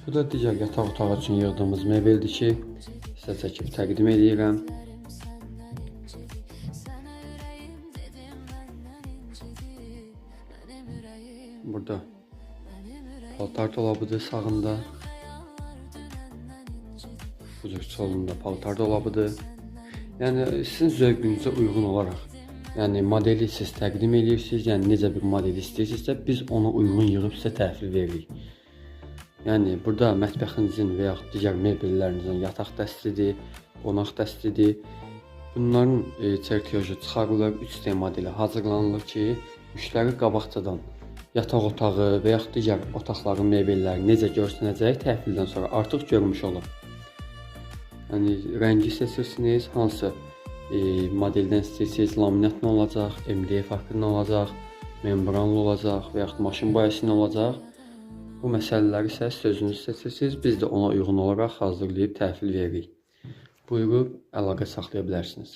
Bu da digər yataq otağı üçün yığdığımız mebeldir ki, sizə çəkib təqdim edirəm. Burada paltar dolabıdır sağında. Bu cür solunda paltar dolabıdır. Yəni sizin zövqünüzə uyğun olaraq, yəni modeli siz təqdim edirsiniz, yəni necə bir model istəyirsinizsə biz ona uyğun yığıb sizə təhvil veririk. Yəni burada mətbəxinizin və yaxud digər mebellərinizin yataq dəstidir, qonaq dəstidir. Bunların çertyoju çıxarılır, 3D modeli hazırlanılır ki, müştəri qabaqcadan yataq otağı və yaxud digər otaqların mebelləri necə görsənəcək təhvildən sonra artıq görmüş olur. Yəni rəngi seçirsiniz, hansı modeldən istəyirsiniz, laminatlı olacaq, MDF haqqında olacaq, membranlı olacaq və yaxud maşın boyası olacaq. Bu məsələləri isə sözünüz seçirsiniz, biz də ona uyğun olaraq hazırlayıb təhvil veririk. Buyurub əlaqə saxlaya bilərsiniz.